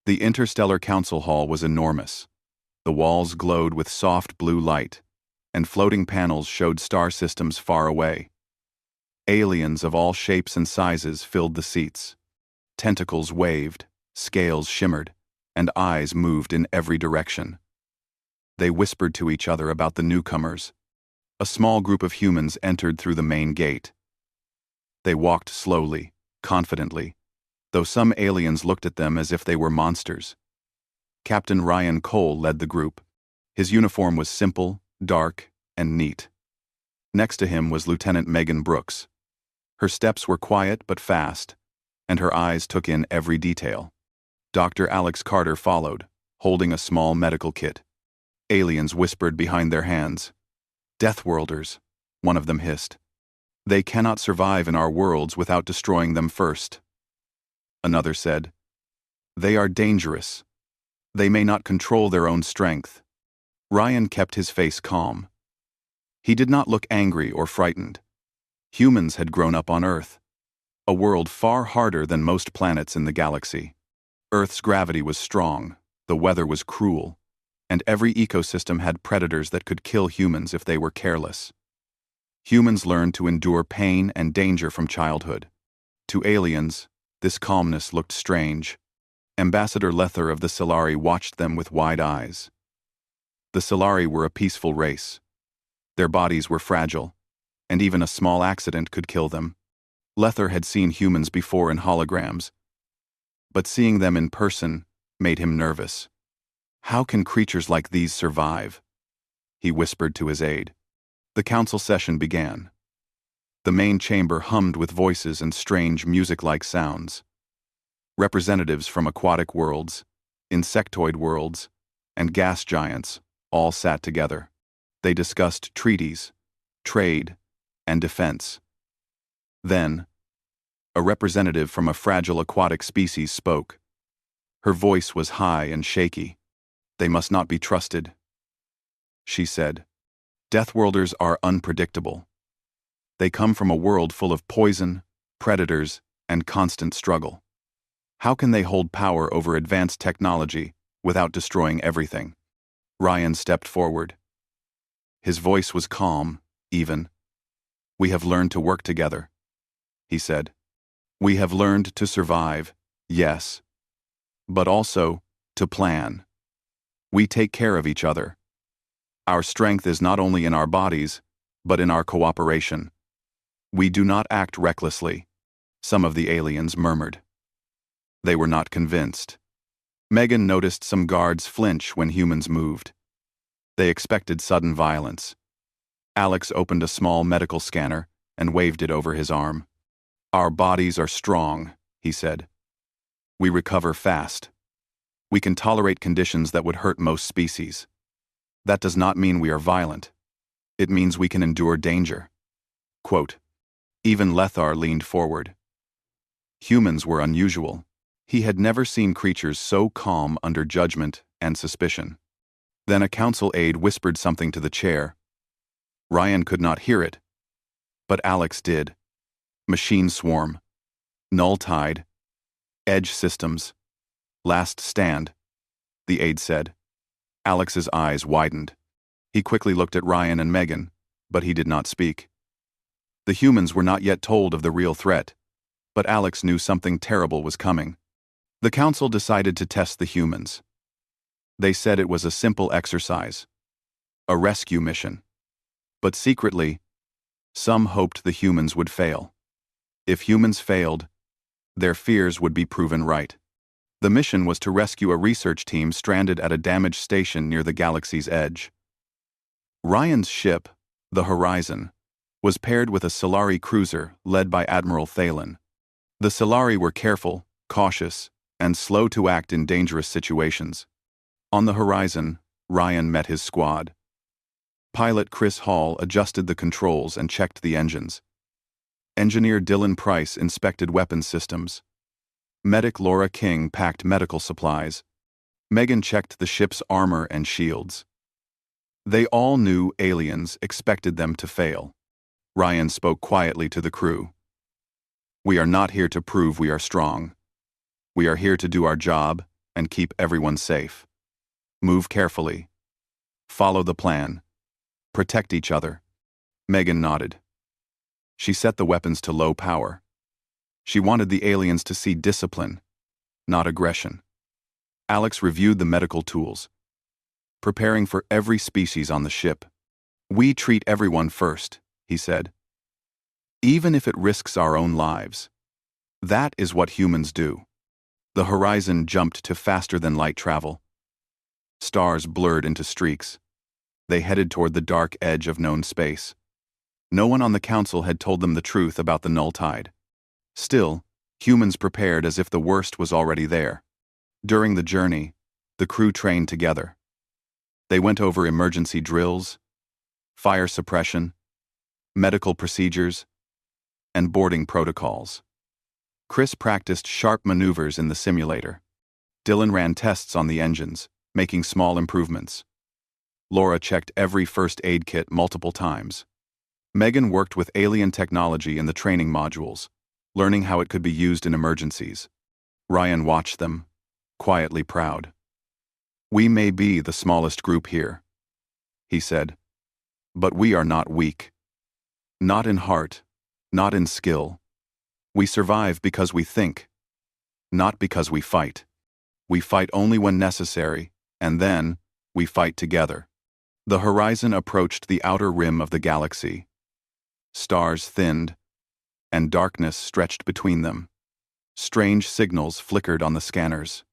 The Interstellar Council Hall was enormous. The walls glowed with soft blue light, and floating panels showed star systems far away. Aliens of all shapes and sizes filled the seats. Tentacles waved, scales shimmered, and eyes moved in every direction. They whispered to each other about the newcomers. A small group of humans entered through the main gate. They walked slowly, confidently, though some aliens looked at them as if they were monsters. Captain Ryan Cole led the group. His uniform was simple, dark, and neat. Next to him was Lieutenant Megan Brooks. Her steps were quiet but fast, and her eyes took in every detail. Dr. Alex Carter followed, holding a small medical kit. Aliens whispered behind their hands. "Deathworlders," one of them hissed. "They cannot survive in our worlds without destroying them first." Another said, "They are dangerous. They may not control their own strength." Ryan kept his face calm. He did not look angry or frightened. Humans had grown up on Earth, a world far harder than most planets in the galaxy. Earth's gravity was strong, the weather was cruel, and every ecosystem had predators that could kill humans if they were careless. Humans learned to endure pain and danger from childhood. To aliens, this calmness looked strange. Ambassador Lether of the Solari watched them with wide eyes. The Solari were a peaceful race. Their bodies were fragile, and even a small accident could kill them. Lether had seen humans before in holograms, but seeing them in person made him nervous. "How can creatures like these survive?" he whispered to his aide. The council session began. The main chamber hummed with voices and strange music-like sounds. Representatives from aquatic worlds, insectoid worlds, and gas giants all sat together. They discussed treaties, trade, and defense. Then, a representative from a fragile aquatic species spoke. Her voice was high and shaky. "They must not be trusted," she said. "Deathworlders are unpredictable. They come from a world full of poison, predators, and constant struggle. How can they hold power over advanced technology without destroying everything?" Ryan stepped forward. His voice was calm, even. "We have learned to work together," he said. "We have learned to survive, yes, but also to plan. We take care of each other. Our strength is not only in our bodies, but in our cooperation. We do not act recklessly," some of the aliens murmured. They were not convinced. Megan noticed some guards flinch when humans moved. They expected sudden violence. Alex opened a small medical scanner and waved it over his arm. "Our bodies are strong," he said. "We recover fast. We can tolerate conditions that would hurt most species. That does not mean we are violent. It means we can endure danger." Quote, even Lethar leaned forward. Humans were unusual. He had never seen creatures so calm under judgment and suspicion. Then a council aide whispered something to the chair. Ryan could not hear it, but Alex did. "Machine swarm. Null tide. Edge systems. Last stand," the aide said. Alex's eyes widened. He quickly looked at Ryan and Megan, but he did not speak. The humans were not yet told of the real threat, but Alex knew something terrible was coming. The council decided to test the humans. They said it was a simple exercise, a rescue mission. But secretly, some hoped the humans would fail. If humans failed, their fears would be proven right. The mission was to rescue a research team stranded at a damaged station near the galaxy's edge. Ryan's ship, the Horizon, was paired with a Solari cruiser led by Admiral Thalen. The Solari were careful, cautious, and slow to act in dangerous situations. On the Horizon, Ryan met his squad. Pilot Chris Hall adjusted the controls and checked the engines. Engineer Dylan Price inspected weapons systems. Medic Laura King packed medical supplies. Megan checked the ship's armor and shields. They all knew aliens expected them to fail. Ryan spoke quietly to the crew. "We are not here to prove we are strong. We are here to do our job and keep everyone safe. Move carefully. Follow the plan. Protect each other. Megan nodded. She set the weapons to low power. She wanted the aliens to see discipline, not aggression. Alex reviewed the medical tools, preparing for every species on the ship. We treat everyone first, he said. Even if it risks our own lives. That is what humans do. The horizon jumped to faster-than-light travel. Stars blurred into streaks. They headed toward the dark edge of known space. No one on the council had told them the truth about the null tide. Still, humans prepared as if the worst was already there. During the journey, the crew trained together. They went over emergency drills, fire suppression, medical procedures, and boarding protocols. Chris practiced sharp maneuvers in the simulator. Dylan ran tests on the engines, making small improvements. Laura checked every first aid kit multiple times. Megan worked with alien technology in the training modules, learning how it could be used in emergencies. Ryan watched them, quietly proud. We may be the smallest group here, he said, but we are not weak. Not in heart, not in skill. We survive because we think, not because we fight. We fight only when necessary, and then we fight together. The horizon approached the outer rim of the galaxy. Stars thinned, and darkness stretched between them. Strange signals flickered on the scanners.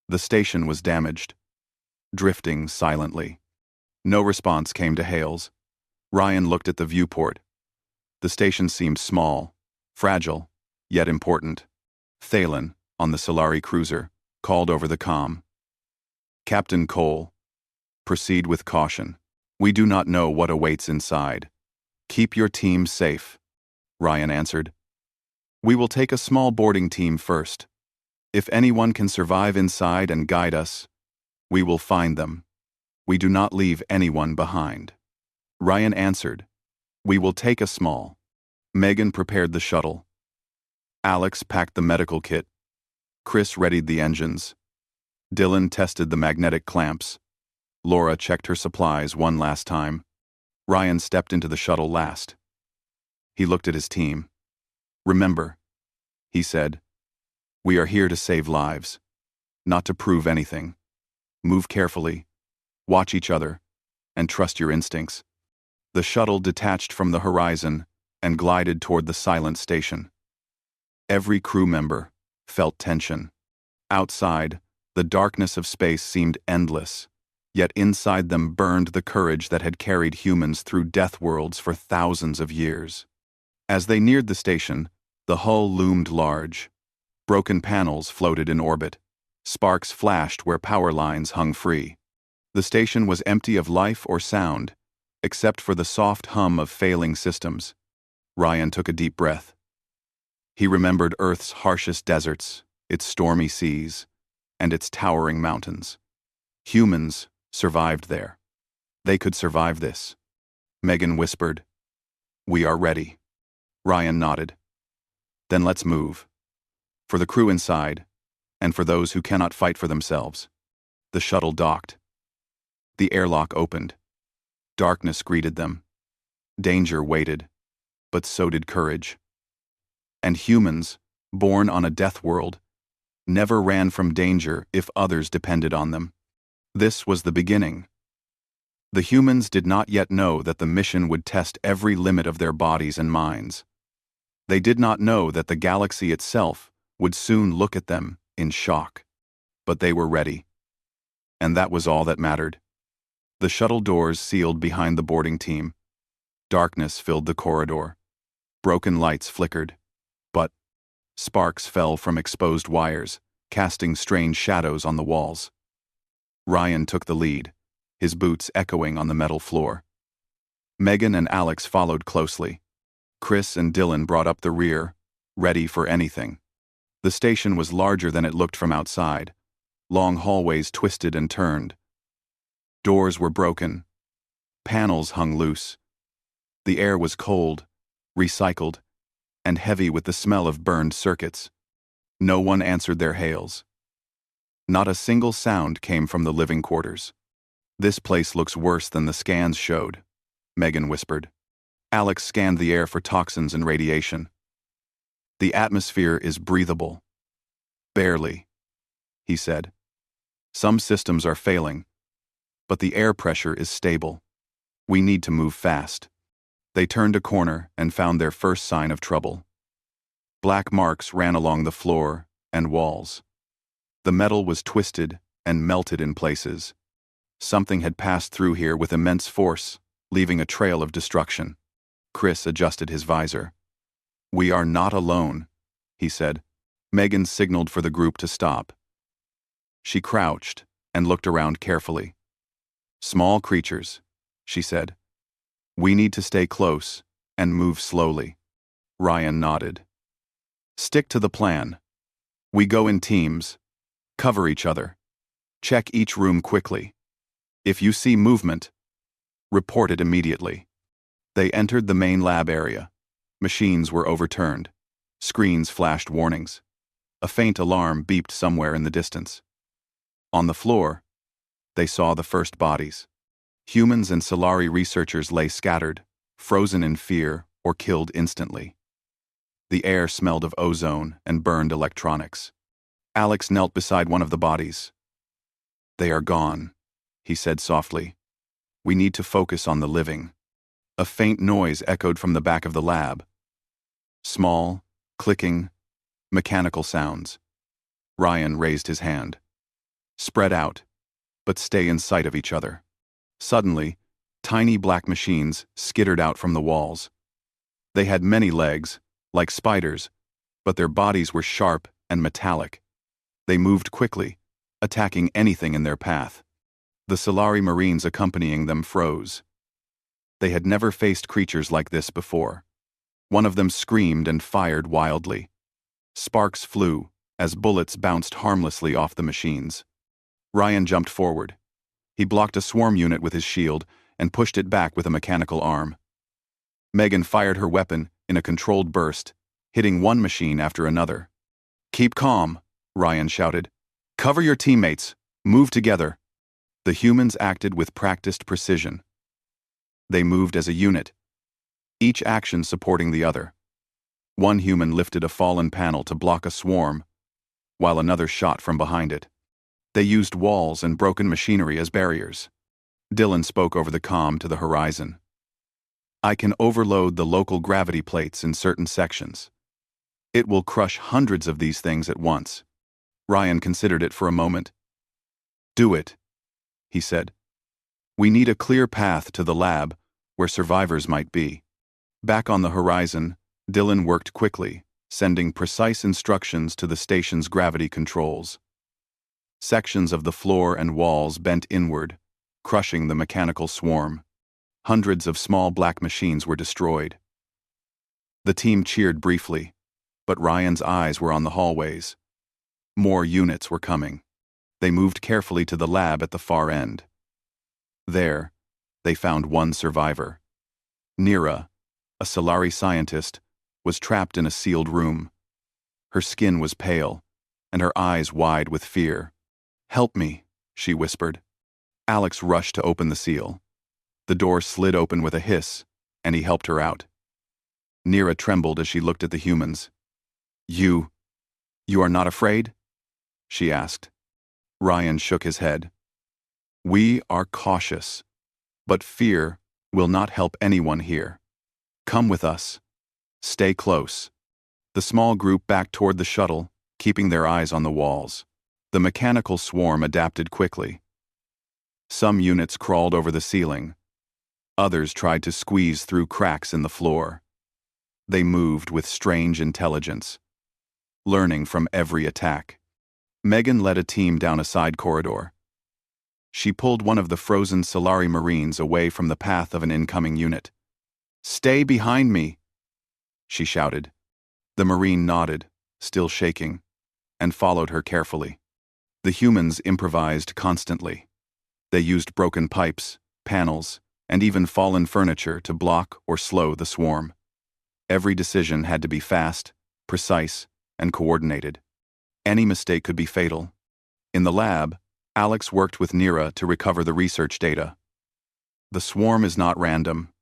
The station was damaged, drifting silently. No response came to hails. Ryan looked at the viewport. The station seemed small, fragile, yet important. Thalen, on the Solari cruiser, called over the comm. Captain Cole, proceed with caution. We do not know what awaits inside. Keep your team safe, Ryan answered. We will take a small boarding team first. If anyone can survive inside and guide us, we will find them. We do not leave anyone behind. Ryan answered, we will take a small. Megan prepared the shuttle. Alex packed the medical kit. Chris readied the engines. Dylan tested the magnetic clamps. Laura checked her supplies one last time. Ryan stepped into the shuttle last. He looked at his team. Remember, he said, we are here to save lives, not to prove anything. Move carefully, watch each other, and trust your instincts. The shuttle detached from the horizon and glided toward the silent station. Every crew member felt tension. Outside, the darkness of space seemed endless, yet inside them burned the courage that had carried humans through Deathworlds for thousands of years. As they neared the station, the hull loomed large. Broken panels floated in orbit. Sparks flashed where power lines hung free. The station was empty of life or sound, except for the soft hum of failing systems. Ryan took a deep breath. He remembered Earth's harshest deserts, its stormy seas, and its towering mountains. Humans survived there. They could survive this. Megan whispered, we are ready. Ryan nodded. Then let's move. For the crew inside, and for those who cannot fight for themselves. The shuttle docked. The airlock opened. Darkness greeted them. Danger waited, but so did courage. And humans, born on a death world, never ran from danger if others depended on them. This was the beginning. The humans did not yet know that the mission would test every limit of their bodies and minds. They did not know that the galaxy itself would soon look at them in shock. But they were ready. And that was all that mattered. The shuttle doors sealed behind the boarding team. Darkness filled the corridor. Broken lights flickered. But sparks fell from exposed wires, casting strange shadows on the walls. Ryan took the lead, his boots echoing on the metal floor. Megan and Alex followed closely. Chris and Dylan brought up the rear, ready for anything. The station was larger than it looked from outside. Long hallways twisted and turned. Doors were broken. Panels hung loose. The air was cold, recycled, and heavy with the smell of burned circuits. No one answered their hails. Not a single sound came from the living quarters. "This place looks worse than the scans showed," Megan whispered. Alex scanned the air for toxins and radiation. "The atmosphere is breathable." "Barely," he said. "Some systems are failing, but the air pressure is stable. We need to move fast." They turned a corner and found their first sign of trouble. Black marks ran along the floor and walls. The metal was twisted and melted in places. Something had passed through here with immense force, leaving a trail of destruction. Chris adjusted his visor. "We are not alone," he said. Megan signaled for the group to stop. She crouched and looked around carefully. "Small creatures," she said. "We need to stay close and move slowly." Ryan nodded. "Stick to the plan. We go in teams. Cover each other. Check each room quickly. If you see movement, report it immediately." They entered the main lab area. Machines were overturned. Screens flashed warnings. A faint alarm beeped somewhere in the distance. On the floor, they saw the first bodies. Humans and Solari researchers lay scattered, frozen in fear or killed instantly. The air smelled of ozone and burned electronics. Alex knelt beside one of the bodies. "They are gone," he said softly. "We need to focus on the living." A faint noise echoed from the back of the lab. Small, clicking, mechanical sounds. Ryan raised his hand. "Spread out, but stay in sight of each other." Suddenly, tiny black machines skittered out from the walls. They had many legs, like spiders, but their bodies were sharp and metallic. They moved quickly, attacking anything in their path. The Solari Marines accompanying them froze. They had never faced creatures like this before. One of them screamed and fired wildly. Sparks flew as bullets bounced harmlessly off the machines. Ryan jumped forward. He blocked a swarm unit with his shield and pushed it back with a mechanical arm. Megan fired her weapon in a controlled burst, hitting one machine after another. "Keep calm," Ryan shouted. "Cover your teammates. Move together." The humans acted with practiced precision. They moved as a unit, each action supporting the other. One human lifted a fallen panel to block a swarm, while another shot from behind it. They used walls and broken machinery as barriers. Dylan spoke over the comm to the horizon. "I can overload the local gravity plates in certain sections. It will crush hundreds of these things at once." Ryan considered it for a moment. "Do it," he said. "We need a clear path to the lab where survivors might be." Back on the horizon, Dylan worked quickly, sending precise instructions to the station's gravity controls. Sections of the floor and walls bent inward, crushing the mechanical swarm. Hundreds of small black machines were destroyed. The team cheered briefly, but Ryan's eyes were on the hallways. More units were coming. They moved carefully to the lab at the far end. There, they found one survivor. Nira, a Solari scientist, was trapped in a sealed room. Her skin was pale, and her eyes wide with fear. "Help me," she whispered. Alex rushed to open the seal. The door slid open with a hiss, and he helped her out. Nira trembled as she looked at the humans. You are not afraid?" she asked. Ryan shook his head. "We are cautious, but fear will not help anyone here. Come with us. Stay close." The small group backed toward the shuttle, keeping their eyes on the walls. The mechanical swarm adapted quickly. Some units crawled over the ceiling. Others tried to squeeze through cracks in the floor. They moved with strange intelligence, learning from every attack. Megan led a team down a side corridor. She pulled one of the frozen Solari Marines away from the path of an incoming unit. "Stay behind me," she shouted. The Marine nodded, still shaking, and followed her carefully. The humans improvised constantly. They used broken pipes, panels, and even fallen furniture to block or slow the swarm. Every decision had to be fast, precise, and coordinated. Any mistake could be fatal. In the lab, Alex worked with Nira to recover the research data. "The swarm is not random,"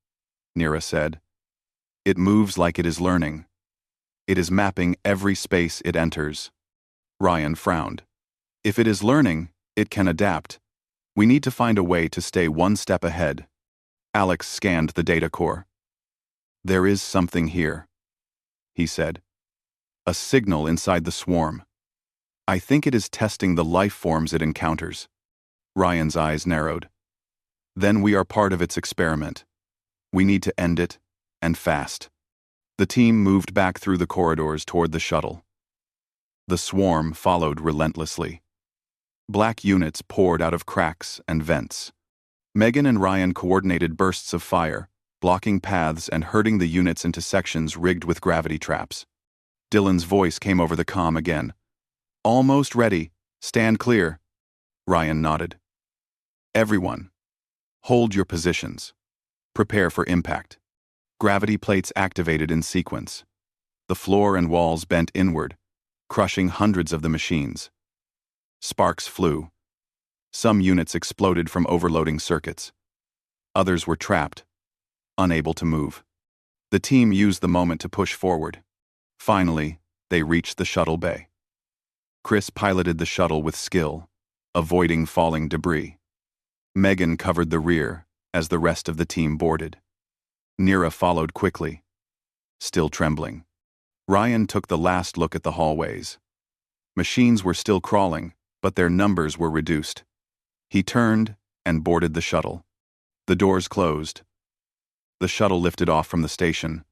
Nira said. "It moves like it is learning. It is mapping every space it enters." Ryan frowned. "If it is learning, it can adapt. We need to find a way to stay one step ahead." Alex scanned the data core. "There is something here," he said. "A signal inside the swarm. I think it is testing the life forms it encounters." Ryan's eyes narrowed. "Then we are part of its experiment. We need to end it, and fast." The team moved back through the corridors toward the shuttle. The swarm followed relentlessly. Black units poured out of cracks and vents. Megan and Ryan coordinated bursts of fire, blocking paths and herding the units into sections rigged with gravity traps. Dylan's voice came over the comm again. "Almost ready. Stand clear." Ryan nodded. "Everyone, hold your positions. Prepare for impact." Gravity plates activated in sequence. The floor and walls bent inward, crushing hundreds of the machines. Sparks flew. Some units exploded from overloading circuits. Others were trapped, unable to move. The team used the moment to push forward. Finally, they reached the shuttle bay. Chris piloted the shuttle with skill, avoiding falling debris. Megan covered the rear as the rest of the team boarded. Nira followed quickly, still trembling. Ryan took the last look at the hallways. Machines were still crawling, but their numbers were reduced. He turned and boarded the shuttle. The doors closed. The shuttle lifted off from the station,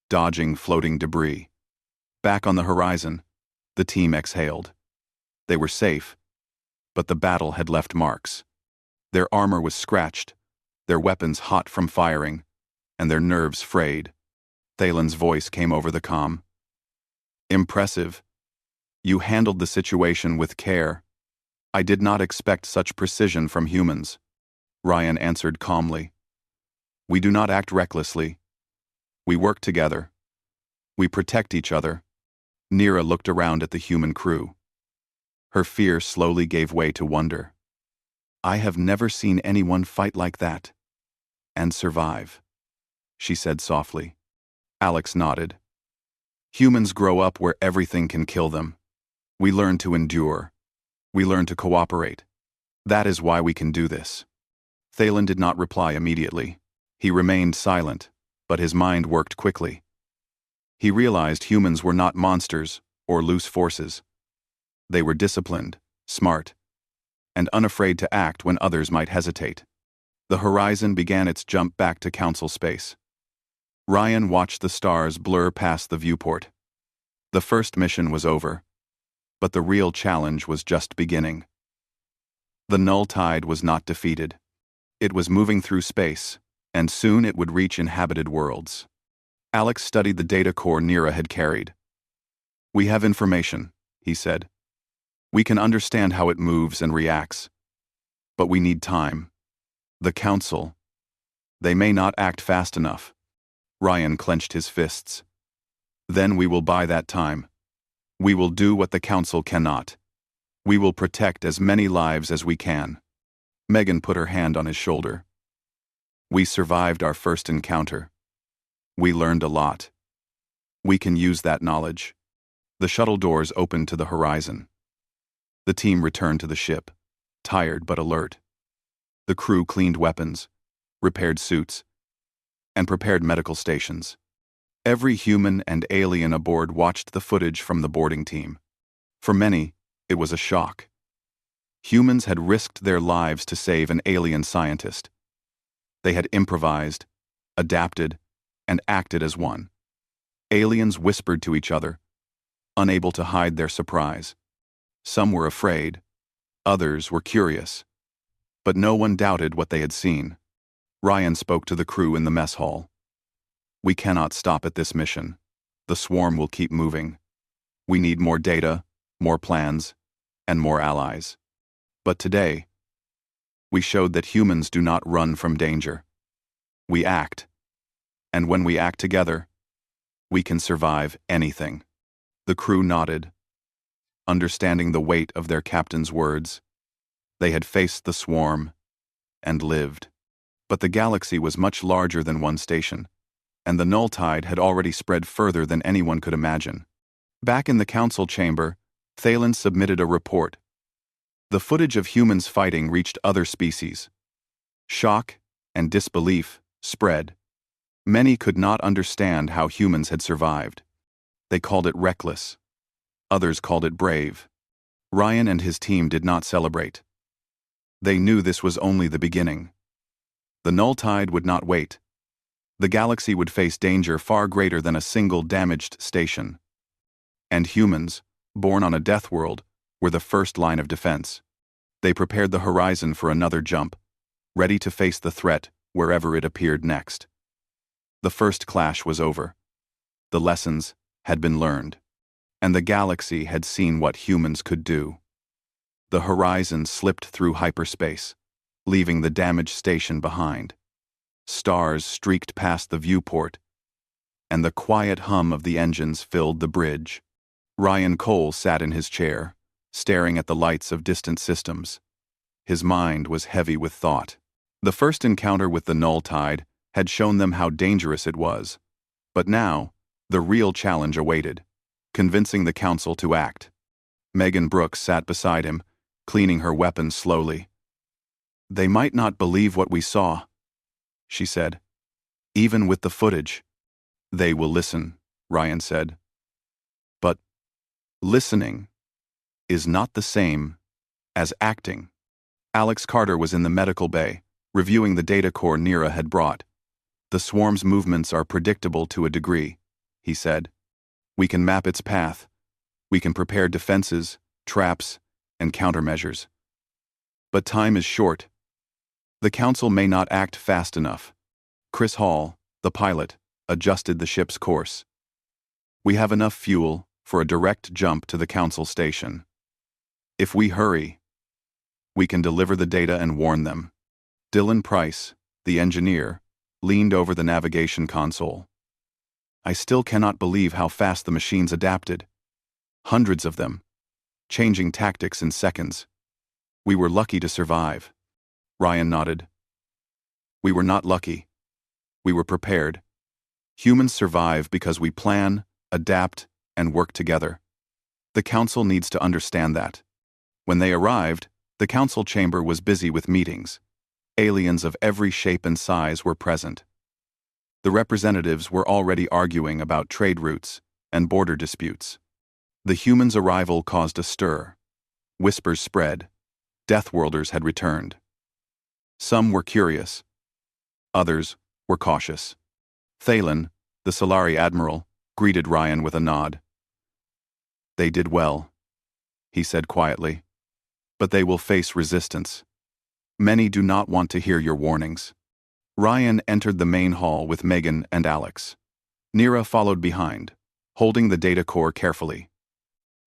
dodging floating debris. Back on the horizon, the team exhaled. They were safe, but the battle had left marks. Their armor was scratched, their weapons hot from firing, and their nerves frayed. Thalen's voice came over the comm. "Impressive. You handled the situation with care. I did not expect such precision from humans." Ryan answered calmly. "We do not act recklessly. We work together. We protect each other." Nira looked around at the human crew. Her fear slowly gave way to wonder. "I have never seen anyone fight like that. And survive," she said softly. Alex nodded. "Humans grow up where everything can kill them. We learn to endure. We learn to cooperate. That is why we can do this." Thalen did not reply immediately. He remained silent, but his mind worked quickly. He realized humans were not monsters or loose forces. They were disciplined, smart, and unafraid to act when others might hesitate. The horizon began its jump back to council space. Ryan watched the stars blur past the viewport. The first mission was over, but the real challenge was just beginning. The null tide was not defeated. It was moving through space, and soon it would reach inhabited worlds. Alex studied the data core Nira had carried. "We have information," he said. "We can understand how it moves and reacts. But we need time. The Council, they may not act fast enough." Ryan clenched his fists. "Then we will buy that time. We will do what the Council cannot. We will protect as many lives as we can." Megan put her hand on his shoulder. "We survived our first encounter. We learned a lot. We can use that knowledge." The shuttle doors opened to the horizon. The team returned to the ship, tired but alert. The crew cleaned weapons, repaired suits, and prepared medical stations. Every human and alien aboard watched the footage from the boarding team. For many, it was a shock. Humans had risked their lives to save an alien scientist. They had improvised, adapted, and acted as one. Aliens whispered to each other, unable to hide their surprise. Some were afraid, others were curious. But no one doubted what they had seen. Ryan spoke to the crew in the mess hall. "We cannot stop at this mission. The swarm will keep moving. We need more data, more plans, and more allies. But today, we showed that humans do not run from danger. We act. And when we act together, we can survive anything." The crew nodded. understanding the weight of their captain's words. They had faced the swarm and lived. But the galaxy was much larger than one station, and the null tide had already spread further than anyone could imagine. Back in the council chamber, Thalen submitted a report. The footage of humans fighting reached other species. Shock and disbelief spread. Many could not understand how humans had survived. They called it reckless. Others called it brave. Ryan and his team did not celebrate. They knew this was only the beginning. The null tide would not wait. The galaxy would face danger far greater than a single damaged station. And humans, born on a death world, were the first line of defense. They prepared the horizon for another jump, ready to face the threat wherever it appeared next. The first clash was over. The lessons had been learned, and the galaxy had seen what humans could do. The horizon slipped through hyperspace, leaving the damaged station behind. Stars streaked past the viewport, and the quiet hum of the engines filled the bridge. Ryan Cole sat in his chair, staring at the lights of distant systems. His mind was heavy with thought. The first encounter with the null tide had shown them how dangerous it was. But now, the real challenge awaited, convincing the council to act. Megan Brooks sat beside him, cleaning her weapon slowly. "They might not believe what we saw," she said. "Even with the footage." "They will listen," Ryan said. "But listening is not the same as acting." Alex Carter was in the medical bay, reviewing the data core Nira had brought. "The swarm's movements are predictable to a degree," he said. "We can map its path. We can prepare defenses, traps, and countermeasures. But time is short. The council may not act fast enough." Chris Hall, the pilot, adjusted the ship's course. "We have enough fuel for a direct jump to the council station. If we hurry, we can deliver the data and warn them." Dylan Price, the engineer, leaned over the navigation console. "I still cannot believe how fast the machines adapted. Hundreds of them, changing tactics in seconds. We were lucky to survive." Ryan nodded. "We were not lucky. We were prepared. Humans survive because we plan, adapt, and work together. The council needs to understand that." When they arrived, the council chamber was busy with meetings. Aliens of every shape and size were present. The representatives were already arguing about trade routes and border disputes. The humans' arrival caused a stir. Whispers spread. Deathworlders had returned. Some were curious. Others were cautious. Thalen, the Solari admiral, greeted Ryan with a nod. "They did well," he said quietly. "But they will face resistance. Many do not want to hear your warnings." Ryan entered the main hall with Megan and Alex. Nira followed behind, holding the data core carefully.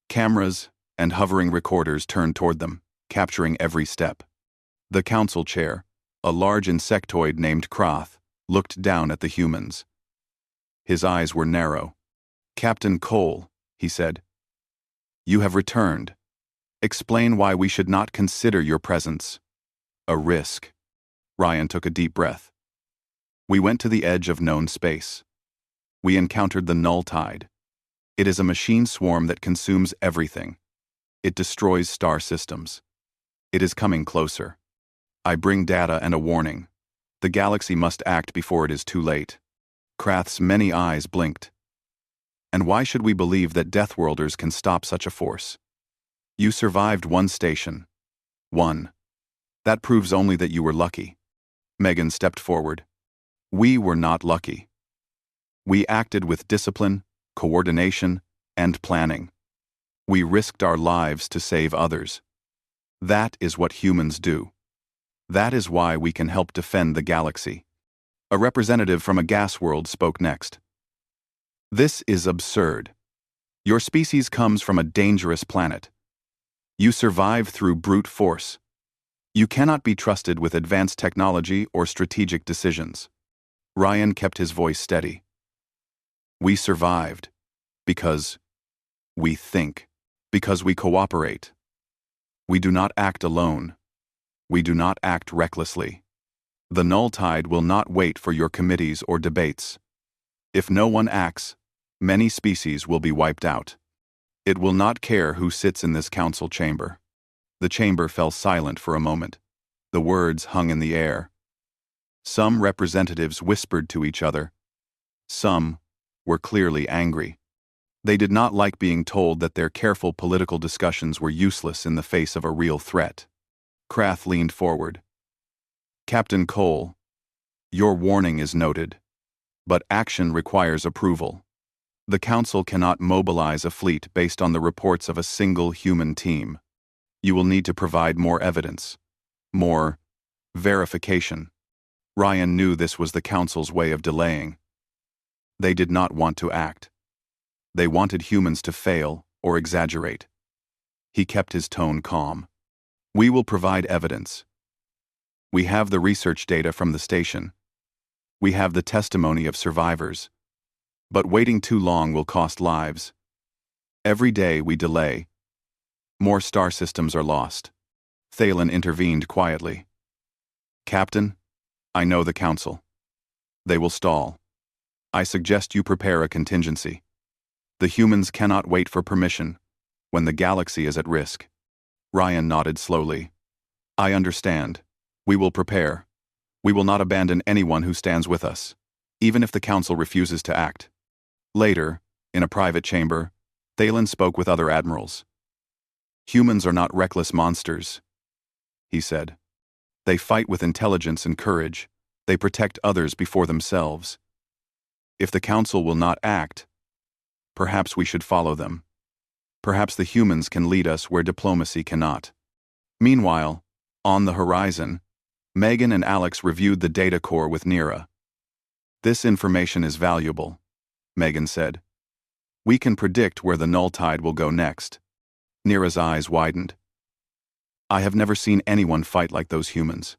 Cameras and hovering recorders turned toward them, capturing every step. The council chair, a large insectoid named Kroth, looked down at the humans. His eyes were narrow. "Captain Cole," he said, "you have returned. Explain why we should not consider your presence a risk." Ryan took a deep breath. "We went to the edge of known space. We encountered the null tide. It is a machine swarm that consumes everything. It destroys star systems. It is coming closer. I bring data and a warning. The galaxy must act before it is too late." Krath's many eyes blinked. "And why should we believe that Deathworlders can stop such a force? You survived one station. One. That proves only that you were lucky." Megan stepped forward. "We were not lucky. We acted with discipline, coordination, and planning. We risked our lives to save others. That is what humans do. That is why we can help defend the galaxy." A representative from a gas world spoke next. "This is absurd. Your species comes from a dangerous planet. You survive through brute force. You cannot be trusted with advanced technology or strategic decisions." Ryan kept his voice steady. "We survived because we think." Because we cooperate. We do not act alone. We do not act recklessly. The null tide will not wait for your committees or debates. If no one acts, many species will be wiped out. It will not care who sits in this council chamber. The chamber fell silent for a moment. The words hung in the air. Some representatives whispered to each other. Some were clearly angry. They did not like being told that their careful political discussions were useless in the face of a real threat. Krath leaned forward. Captain Cole, your warning is noted, but action requires approval. The Council cannot mobilize a fleet based on the reports of a single human team. You will need to provide more evidence, more verification. Ryan knew this was the Council's way of delaying. They did not want to act. They wanted humans to fail or exaggerate. He kept his tone calm. We will provide evidence. We have the research data from the station. We have the testimony of survivors. But waiting too long will cost lives. Every day we delay, more star systems are lost. Thalen intervened quietly. Captain, I know the Council. They will stall. I suggest you prepare a contingency. The humans cannot wait for permission when the galaxy is at risk. Ryan nodded slowly. I understand. We will prepare. We will not abandon anyone who stands with us, even if the Council refuses to act. Later, in a private chamber, Thalen spoke with other admirals. Humans are not reckless monsters, he said. They fight with intelligence and courage. They protect others before themselves. If the Council will not act, perhaps we should follow them. Perhaps the humans can lead us where diplomacy cannot. Meanwhile, on the horizon, Megan and Alex reviewed the data core with Nira. This information is valuable, Megan said. We can predict where the null tide will go next. Nira's eyes widened. I have never seen anyone fight like those humans.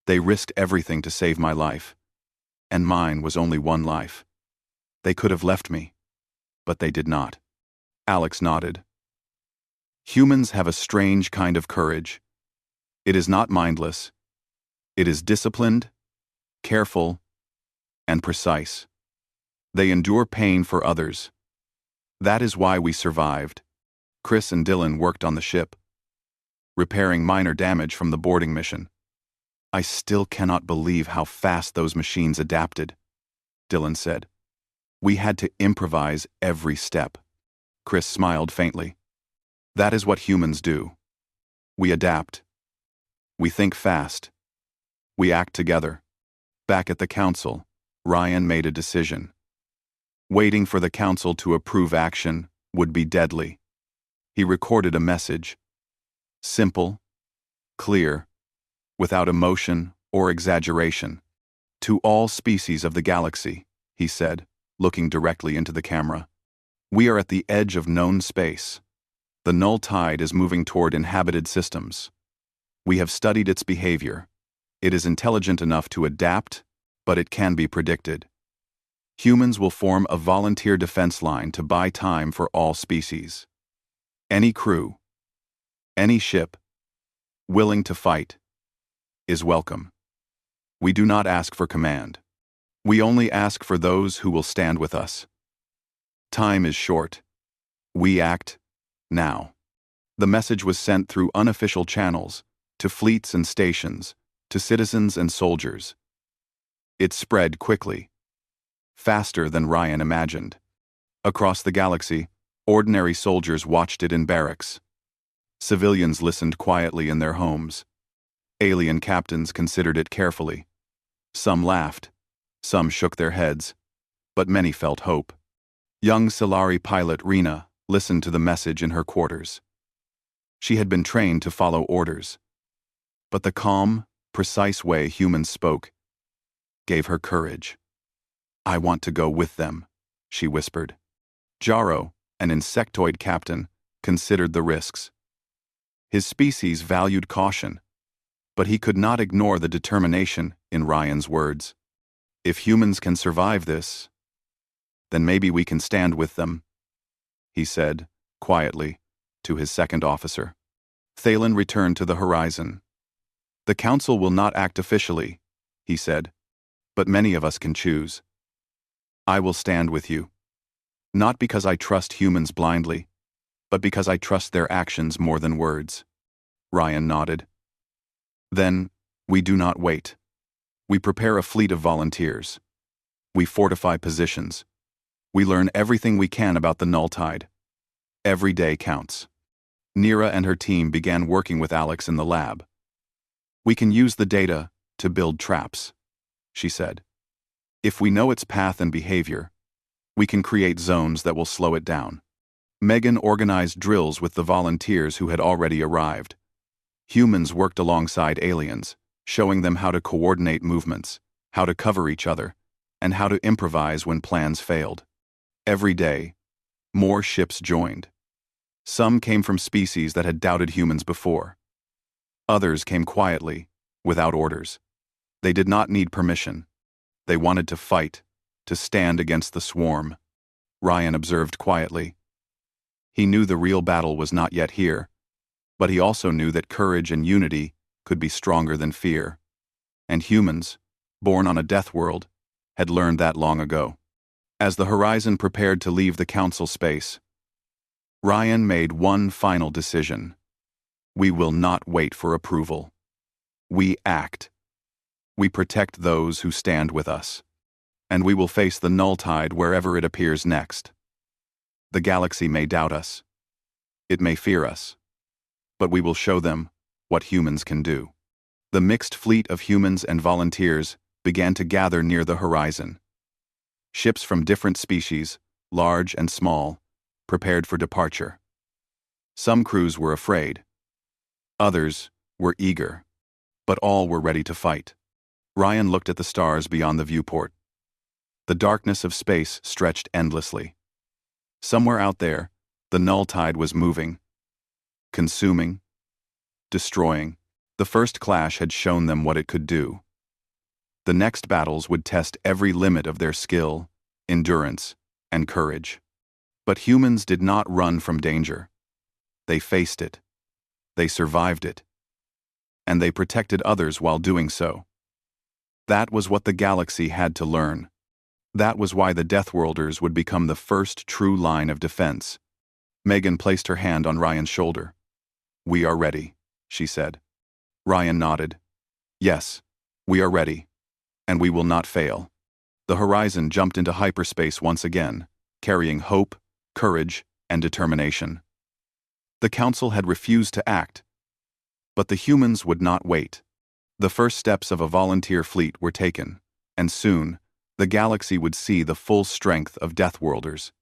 They risked everything to save my life. And mine was only one life. They could have left me, but they did not. Alex nodded. Humans have a strange kind of courage. It is not mindless. It is disciplined, careful, and precise. They endure pain for others. That is why we survived. Chris and Dylan worked on the ship, repairing minor damage from the boarding mission. I still cannot believe how fast those machines adapted, Dylan said. We had to improvise every step. Chris smiled faintly. That is what humans do. We adapt. We think fast. We act together. Back at the Council, Ryan made a decision. Waiting for the Council to approve action would be deadly. He recorded a message. Simple, clear, without emotion or exaggeration. To all species of the galaxy, he said, looking directly into the camera. We are at the edge of known space. The null tide is moving toward inhabited systems. We have studied its behavior. It is intelligent enough to adapt, but it can be predicted. Humans will form a volunteer defense line to buy time for all species. Any crew, any ship, willing to fight, is welcome. We do not ask for command. We only ask for those who will stand with us. Time is short. We act now. The message was sent through unofficial channels, to fleets and stations, to citizens and soldiers. It spread quickly, faster than Ryan imagined. Across the galaxy, ordinary soldiers watched it in barracks. Civilians listened quietly in their homes. Alien captains considered it carefully. Some laughed, some shook their heads, but many felt hope. Young Solari pilot Rena listened to the message in her quarters. She had been trained to follow orders, but the calm, precise way humans spoke gave her courage. I want to go with them, she whispered. Jaro, an insectoid captain, considered the risks. His species valued caution, but he could not ignore the determination in Ryan's words. If humans can survive this, then maybe we can stand with them, he said, quietly, to his second officer. Thalen returned to the horizon. "The Council will not act officially," he said, "but many of us can choose. I will stand with you. Not because I trust humans blindly, but because I trust their actions more than words." Ryan nodded. "Then, we do not wait. We prepare a fleet of volunteers. We fortify positions. We learn everything we can about the Nulltide. Every day counts." Nira and her team began working with Alex in the lab. "We can use the data to build traps," she said. "If we know its path and behavior, we can create zones that will slow it down." Megan organized drills with the volunteers who had already arrived. Humans worked alongside aliens, showing them how to coordinate movements, how to cover each other, and how to improvise when plans failed. Every day, more ships joined. Some came from species that had doubted humans before. Others came quietly, without orders. They did not need permission. They wanted to fight, to stand against the swarm. Ryan observed quietly. He knew the real battle was not yet here, but he also knew that courage and unity could be stronger than fear. And humans, born on a death world, had learned that long ago. As the horizon prepared to leave the council space, Ryan made one final decision. We will not wait for approval. We act. We protect those who stand with us. And we will face the Nulltide wherever it appears next. The galaxy may doubt us. It may fear us. But we will show them what humans can do. The mixed fleet of humans and volunteers began to gather near the horizon. Ships from different species, large and small, prepared for departure. Some crews were afraid. Others were eager. But all were ready to fight. Ryan looked at the stars beyond the viewport. The darkness of space stretched endlessly. Somewhere out there, the Nulltide was moving, consuming, destroying. The first clash had shown them what it could do. The next battles would test every limit of their skill, endurance, and courage. But humans did not run from danger. They faced it. They survived it. And they protected others while doing so. That was what the galaxy had to learn. That was why the Deathworlders would become the first true line of defense. Megan placed her hand on Ryan's shoulder. "We are ready," she said. Ryan nodded. "Yes, we are ready. And we will not fail." The horizon jumped into hyperspace once again, carrying hope, courage, and determination. The Council had refused to act. But the humans would not wait. The first steps of a volunteer fleet were taken, and soon, the galaxy would see the full strength of Deathworlders.